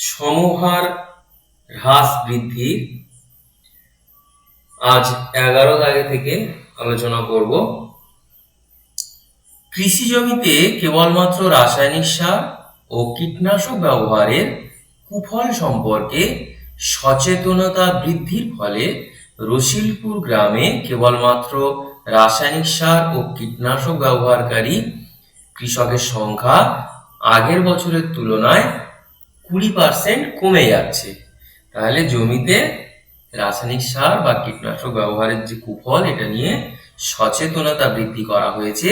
সমহার হ্রাস বৃদ্ধি আজ 11 দাগে থেকে আলোচনা করব। কৃষি জমিতে কেবলমাত্র রাসায়নিক সার ও কীটনাশক ব্যবহারের কুফল সম্পর্কে সচেতনতা বৃদ্ধির ফলে রসিলপুর গ্রামে কেবলমাত্র রাসায়নিক সার ও কীটনাশক ব্যবহারকারী কৃষকের সংখ্যা আগের বছরের তুলনায় 20% কমে যাচ্ছে। তাহলে জমিতে রাসায়নিক সার বা কীটনাশক ব্যবহারের যে কুফল, এটা নিয়ে সচেতনতা বৃদ্ধি করা হয়েছে,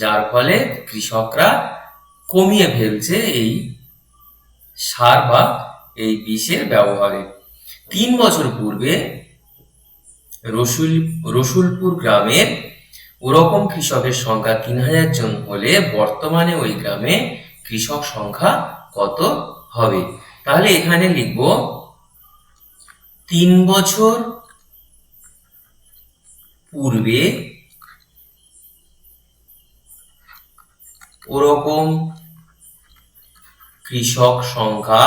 যার ফলে কৃষকরা কমিয়ে ফেলছে এই সার বা এই বিষের ব্যবহারে। 3 বছর পূর্বে রসুলপুর গ্রামের ওরকম কৃষকের সংখ্যা 3000 জন হলে বর্তমানে ওই গ্রামে কৃষক সংখ্যা কত হবে? তাহলে এখানে লিখব 3 বছর পূর্বে ওরকম কৃষক সংখ্যা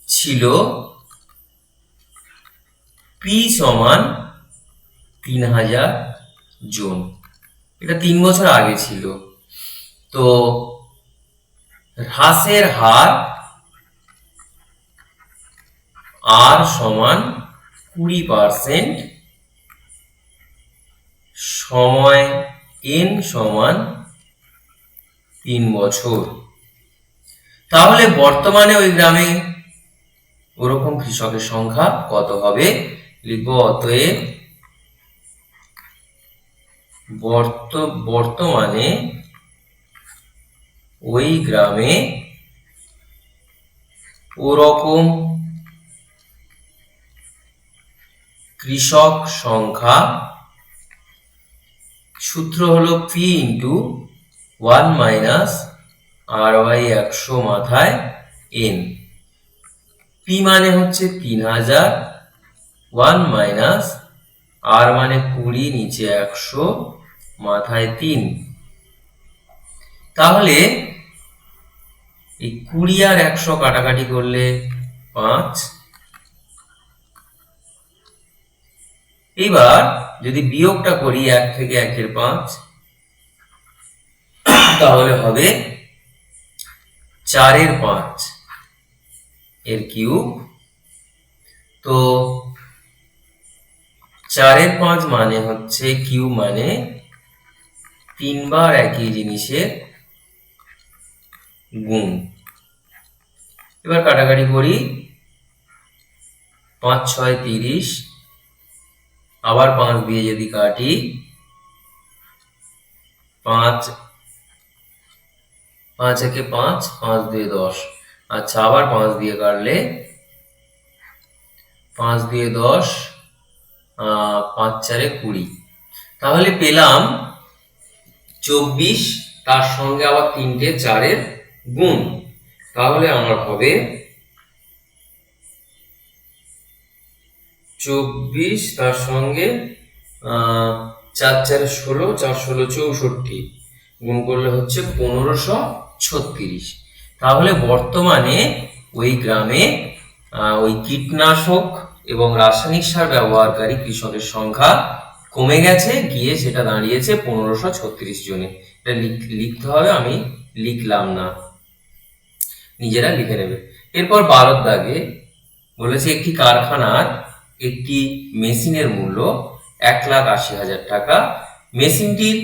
ছিল পি সমান 3000 জন। এটা 3 বছর আগে ছিল। তো হ্রাসের হার আর সমান 20%, সময় n সমান 3 বছর। তাহলে বর্তমানে ওই গ্রামে ওরকম কৃষকের সংখ্যা কত হবে? লিখব অতএব বর্তমানে ওই গ্রামে ওরকম কৃষক সংখ্যা, সূত্র হলো p ইন্টু 1 মাইনাস r/100 মাথায় n। p মানে হচ্ছে 3000, 1 মাইনাস r মানে 20, নিচে 100 মাথায় 3। তাহলে এই 20 আর 100 কাটাকাটি করলে 5। এবার যদি বিয়োগটা করি 1 থেকে 1 এর 5, তাহলে হবে 4 এর 5 এর কিউব। তো 4 এর 5 মানে হচ্ছে কিউব, মানে 3 বার একই জিনিসের গুণ। এবার কাটাকাটি করি, 5 6 30, আবার 5 দিয়ে যদি কাটি 5 একে 5, 5 2 10। আচ্ছা, আবার 5 দিয়ে কাটলে 5 দিয়ে 10, 5 4 20। তাহলে পেলাম 24, তার সঙ্গে আবার 3টে 4 এর গুণ। তাহলে আমার হবে 24, তার সঙ্গে 4 4 16, 4 16 64, গুণ করলে হচ্ছে 1536। তাহলে বর্তমানে ওই গ্রামে ওই কীটনাশক এবং রাসায়নিক সার ব্যবহারকারী কৃষকের সংখ্যা কমে গেছে, গিয়ে সেটা দাঁড়িয়েছে 1536 জনে। এটা লিখতে হবে, আমি লিখলাম না, নিজেরা লিখে নেবে। এরপর 12 দাগে বলেছে একটি কারখানার একটি মেশিনের মূল্য 1,80,000 টাকা। মেশিনটির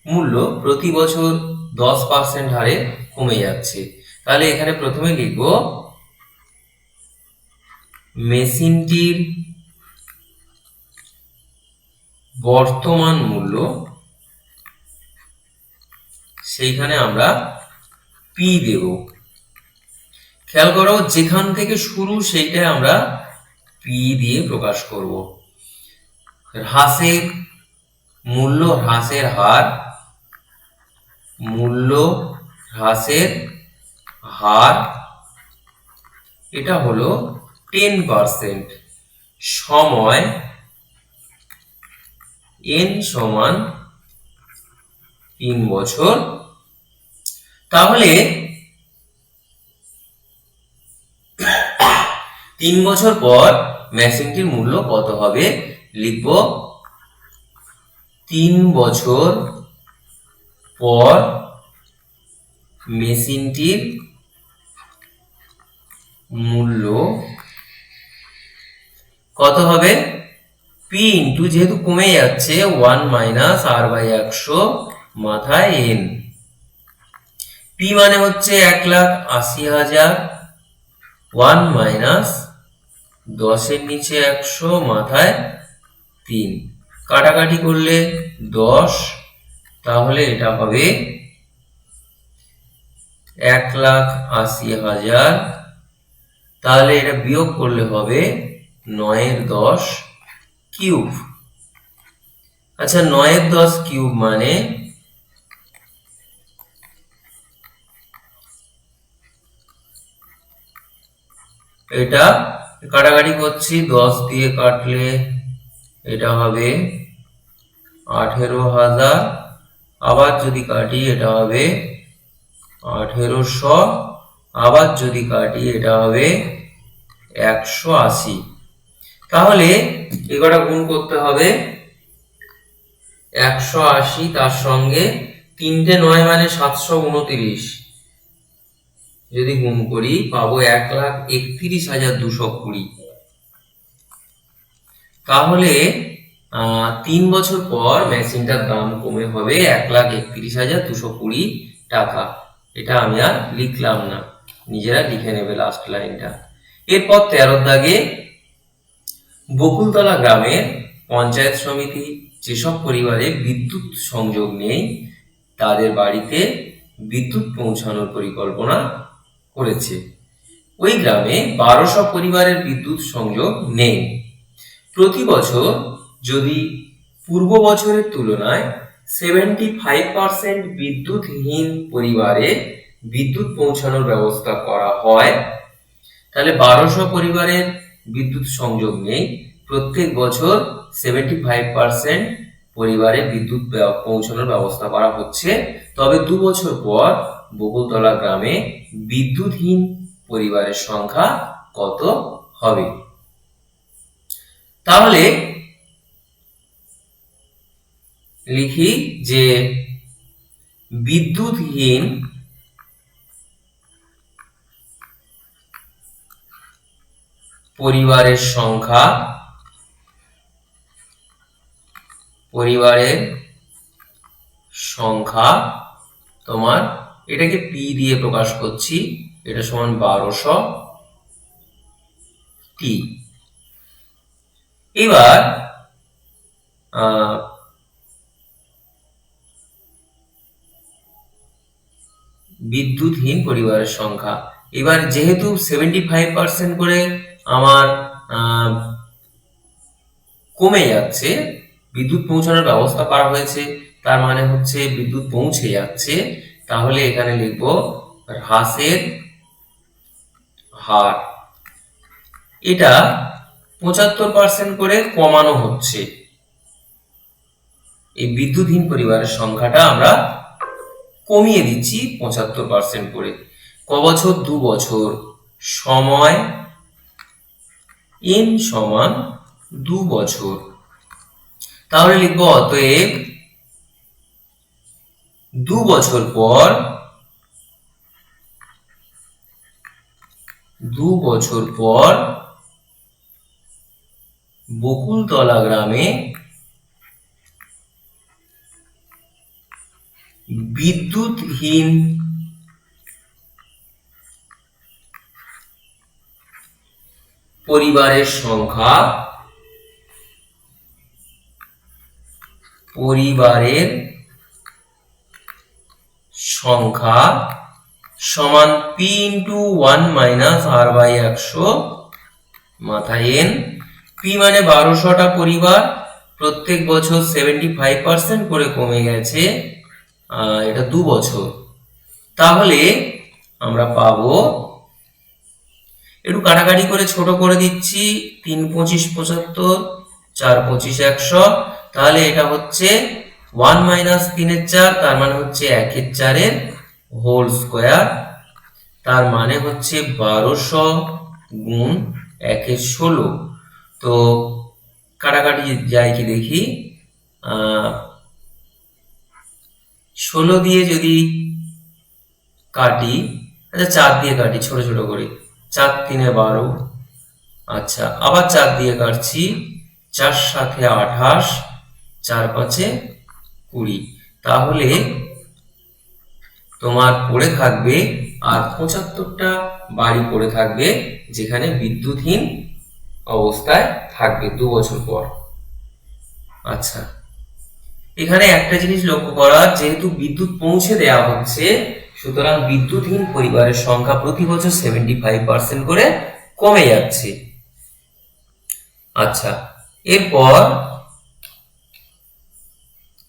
মূল্য প্রতি বছর 10% হারে কমে যাচ্ছে। তাহলে এখানে প্রথমে লিখব মেশিনটির বর্তমান মূল্য, সেইখানে আমরা পি দেব। খেয়াল করো, যেখান থেকে শুরু সেইটা আমরা পি দিয়ে প্রকাশ করব। হ্রাসের মূল্য হ্রাসের হার, মূল্য হ্রাসের হার, এটা হলো 10%। সময় n সমান 3 বছর। তাহলে 3 বছর পর মেশিনটির মূল্য কত হবে? লিখব 3 বছর পর মেশিনটির মূল্য কত হবে? পি ইন্টু, যেহেতু কমে যাচ্ছে, 1 মাইনাস আর বাই 100 মাথায় এন। পি মানে হচ্ছে 1,80,000, 1 মাইনাস 10 এর নিচে 100 মাথায় 3, কাটাকাটি করলে 10, তাহলে এটা হবে 1,80,000। তাহলে এটা বিয়োগ করলে হবে 9/10 কিউব। আচ্ছা, 9/10 কিউব মানে এটা কাটাকাটি করছি, 10 দিয়ে কাটলে এটা হবে 18,000, আবার যদি কাটি এটা হবে 1800, আবার যদি কাটি এটা হবে 180। তাহলে এগুলা গুণ করতে হবে, 180 তার সঙ্গে 3টে 9 মানে 729, যদি গুণ করি পাবো 1,31,220। তাহলে 3 বছর পর মেশিনটার দাম কমে হবে 1,31,220 টাকা। এটা আমি আর লিখলাম না, নিজেরা লিখে নেবে লাস্ট লাইনটা। এরপর 13 দাগে, বকুলতলা গ্রামের পঞ্চায়েত সমিতি যেসব পরিবারে বিদ্যুৎ সংযোগ নেই তাদের বাড়িতে বিদ্যুৎ পৌঁছানোর পরিকল্পনা করেছে। ওই গ্রামে 1200 পরিবারের বিদ্যুৎ সংযোগ নেই। প্রতি বছর যদি পূর্ব বছরের তুলনায় 75% বিদ্যুৎহীন পরিবারে বিদ্যুৎ পৌঁছানোর ব্যবস্থা করা হয়, তাহলে 1200 পরিবারের বিদ্যুৎ সংযোগ নেই, প্রত্যেক বছর 75% পরিবারে বিদ্যুৎ পৌঁছানোর ব্যবস্থা করা হচ্ছে। তবে 2 বছর পর বকুলতলা গ্রামে বিদ্যুৎহীন পরিবারের সংখ্যা কত হবে? তাহলে লিখি যে বিদ্যুৎহীন পরিবারের সংখ্যা তোমার, এটাকে পি দিয়ে প্রকাশ করছি, এটা সমান 1200 টি। এবার বিদ্যুৎহীন পরিবারের সংখ্যা, এবার যেহেতু 75% করে আমার কমে যাচ্ছে, বিদ্যুৎ পৌঁছানোর ব্যবস্থা করা হয়েছে, তার মানে হচ্ছে বিদ্যুৎ পৌঁছে যাচ্ছে, তাহলে এখানে লিখব হ্রাসের হার। এটা 75% করে কমানো হচ্ছে, এই বিদ্যুৎহীন পরিবারের সংখ্যাটা আমরা কমিয়ে দিচ্ছি 75% করে। ক বছর? 2 বছর। সময় n সমান 2 বছর। তাহলে লিখব অতএব 2 বছর পর বকুলতলা গ্রামে বিদ্যুৎহীন পরিবারের সংখ্যা সমান P into 1 minus R by 100 মাথায় এন। পি মানে 1200টা পরিবার, প্রত্যেক বছর 75% করে কমে গেছে, এটা 2 বছর। তাহলে আমরা পাবো, একটু কাটাকাটি করে ছোট করে দিচ্ছি, 3 25 75, 4 25 100, তাহলে এটা হচ্ছে 1 মাইনাস 3 এর 4, তার মানে হচ্ছে 1 এর 4 এর হোল স্কোয়ার, তার মানে হচ্ছে 1200 গুণ 1/16। তো কাটাকাটি যায় কি দেখি, 16 দিয়ে যদি কাটি, আচ্ছা 4 দিয়ে কাটি ছোট ছোট করে, 4 3 12। আচ্ছা আবার 4 দিয়ে কাটছি, 4 7 28, 4 5 20। তাহলে তোমার পড়ে থাকবে আর 75টা বাড়ি পড়ে থাকবে, যেখানে বিদ্যুৎহীন অবস্থায় থাকবে 2 বছর পর। আচ্ছা, এখানে একটা জিনিস লক্ষ্য করা, যেহেতু বিদ্যুৎ পৌঁছে দেওয়া হচ্ছে, সুতরাং বিদ্যুৎহীন পরিবারের সংখ্যা প্রতি বছর 75% করে কমে যাচ্ছে। আচ্ছা, এরপর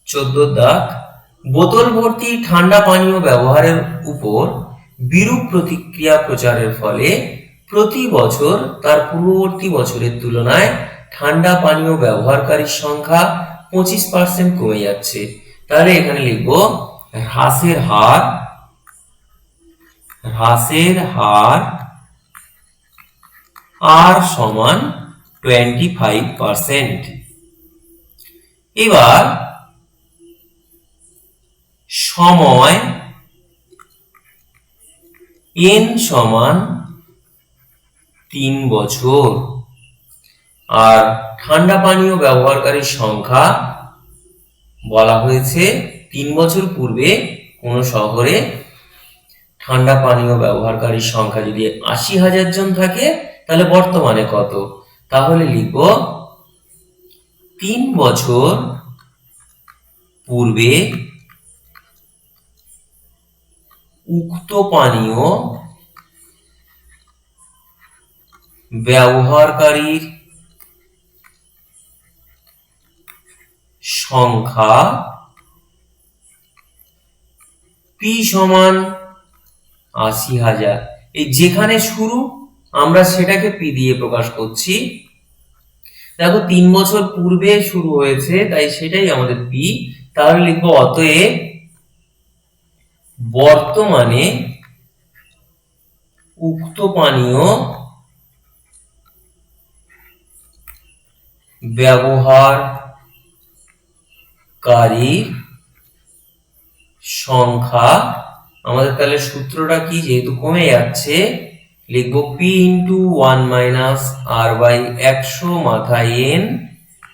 14 দাগ, বোতল ভর্তি ঠান্ডা পানীয় ব্যবহারের উপর বিরূপ প্রতিক্রিয়া প্রচারের ফলে প্রতি বছর তার পূর্ববর্তী বছরের তুলনায় ঠান্ডা পানীয় ব্যবহারকারীর সংখ্যা 25% কমে যাচ্ছে। তাহলে এখানে লিখব হ্রাসের হার R সমান 25%। এবার সময় n সমান 3 বছর, আর ঠান্ডা পানীয় ব্যবহারকারীর সংখ্যা বলা হয়েছে 3 বছর পূর্বে কোন শহরে ঠান্ডা পানীয় ব্যবহারকারীর সংখ্যা যদি 80,000 জন থাকে, তাহলে বর্তমানে কত? তাহলে লিখব 3 বছর পূর্বে উক্ত পানীয় ব্যবহারকারীর সংখ্যা P সমান 80,000। এই যেখানে শুরু আমরা সেটাকে P দিয়ে প্রকাশ করছি। দেখো 3 বছর পূর্বে শুরু হয়েছে, তাই সেটাই আমাদের P। তাহলে লিখবো অতএব বর্তমানে উক্ত পানীয় ব্যবহারকারীর সংখ্যা, আমাদের তাহলে সূত্রটা কি, যেহেতু কমে যাচ্ছে লিখবো P into 1 minus R by 100 মাথায় n।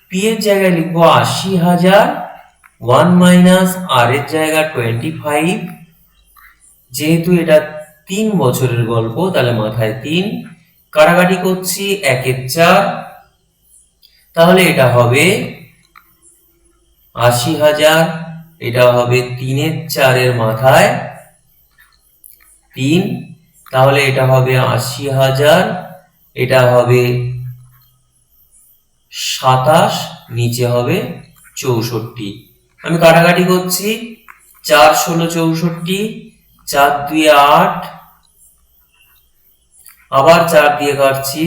P এর জায়গায় লিখবো 80,000, 1 মাইনাস R এর জায়গা 25। যেহেতু এটা 3 বছরের গল্প, তাহলে মাথায় 3, কাটাকাটি করছি 1 এর 4, তাহলে এটা হবে 80,000, এটা হবে 3 এর 4 এর মাথায় 3, তাহলে এটা হবে 80,000, এটা হবে 27, নিচে হবে 64। আমি কাটাকাটি করছি, 4 16 64, 4 2 8, আবার 4 দিয়ে কাটছি,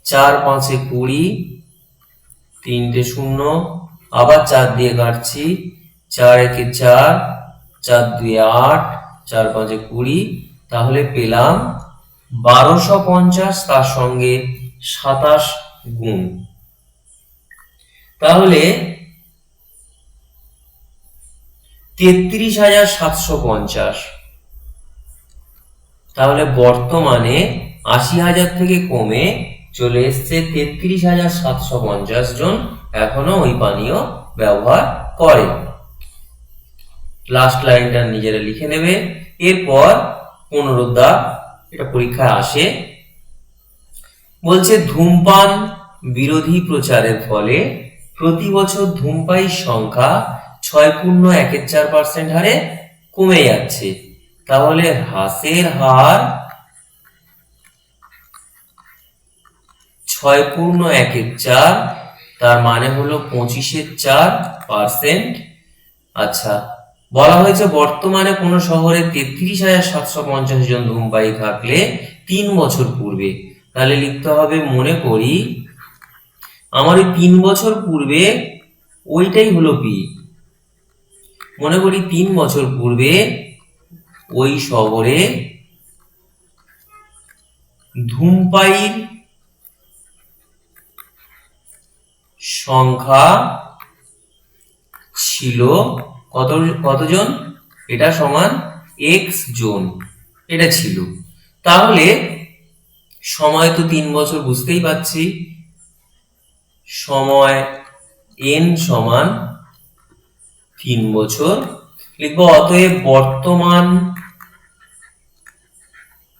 4 5 20, 3 0, আবার 4 দিয়ে কাটছি, 4 1 4, 4 2 8, 4 5 20। তাহলে পেলাম 1250, তার সঙ্গে 27 গুণ। তাহলে 33,750। তাহলে বর্তমানে 80,000 থেকে কমে চলে এসছে 33,750 জন এখনো ওই পানীয় ব্যবহার করে। লাস্ট লাইনটা নিজেরা লিখে নেবে। এরপর 15 দাগ, এটা পরীক্ষায় আসে, বলছে ধূমপান বিরোধী প্রচারের ফলে প্রতি বছর ধূমপায়ীর সংখ্যা 6.14% হারে কমে যাচ্ছে। তাহলে হ্রাসের হার 6.14, তার মানে হলো 25/4%। আচ্ছা, বলা হয়েছে বর্তমানে কোন শহরে 33,750 জন ধূমপায়ী থাকলে 3 বছর পূর্বে, তাহলে লিখতে হবে, মনে করি আমার ওই 3 বছর পূর্বে ওইটাই হলো P। মনে করি 3 বছর পূর্বে ওই শহরে ধূমপায়ীর সংখ্যা ছিল কতজন? এটা সমান এক্স জন, এটা ছিল। তাহলে সময় তো 3 বছর, বুঝতেই পারছি। সময় n সমান 3 বছর। লিখব অতএব বর্তমান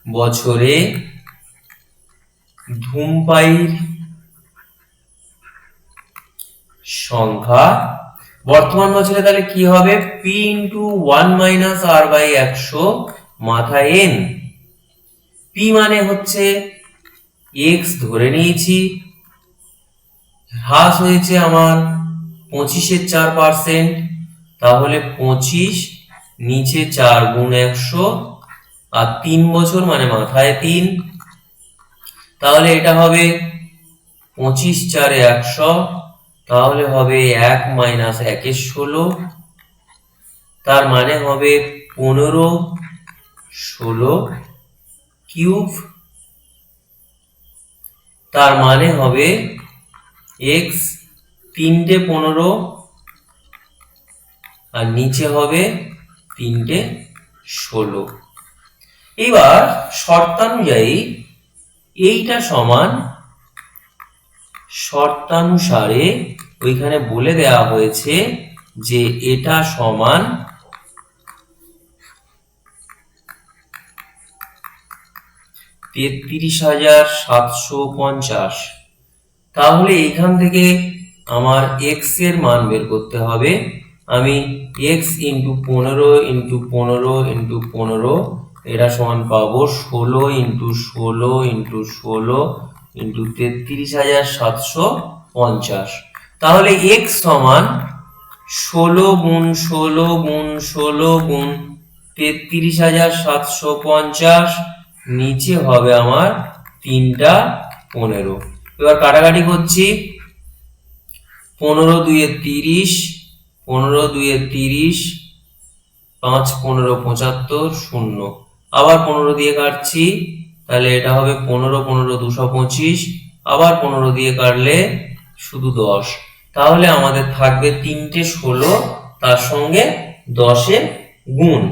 বছরে ধূমপায়ীর সংখ্যা, বর্তমান বছরে তাহলে কি হবে? p into 1 minus r by 100 মাথায় n। p মানে হচ্ছে x ধরে নিয়েছি, হ্রাস হয়েছে আমার 25-এর 4%, তাহলে 25 নিচে 4 গুণ 100 আর 3 বছর মানে মাথায় 3, তাহলে এটা হবে 25 4 100, তাহলে হবে 1 মাইনাস 1 এর 16, তার মানে হবে 15 16 কিউব, তার মানে হবে x 3টে 15 আর নিচে হবে 3টে 16। এবার শর্তানুযায়ী এইটা সমান, শর্তানুসারে ওইখানে বলে দেওয়া হয়েছে যে এটা সমান 33,750। তাহলে এখান থেকে আমার x এর মান বের করতে হবে। আমি x ইন্টু 15 ইন্টু 15 ইন্টু 15 এটা সমান পাবো 16 ইন্টু 16 ইন্টু 16 ইন্টু 33,750। তাহলে x সমান 16 গুণ 16 গুণ 16 গুণ 33,750, নিচে হবে আমার 3টা 15। এবার কাটাকাটি করছি, 15 2 30, 15 2 30, 5 15 75 0, আবার 15 দিয়ে কাটছি, তাহলে এটা হবে 15 15 225, আবার 15 দিয়ে কাটলে শুধু 10। তাহলে আমাদের থাকবে 3টে 16, তার সঙ্গে 10-এর গুণ।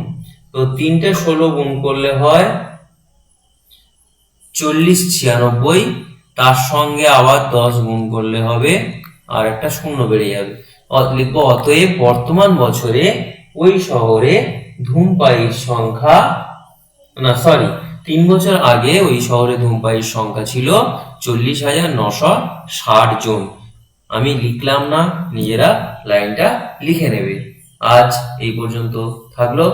তো 3টে 16 গুণ করলে হয় 40 96, তার সঙ্গে আবার 10 গুণ করলে হবে আর একটা শূন্য বেড়ে যাবে। লিখবো অতএব বর্তমান বছরে ওই শহরে ধূমপায়ীর সংখ্যা, না সরি 3 বছর আগে ওই শহরে ধূমপায়ীর সংখ্যা ছিল 40,960 জন। আমি লিখলাম না, নিজেরা লাইনটা লিখে নেবে। আজ এই পর্যন্ত থাকলো।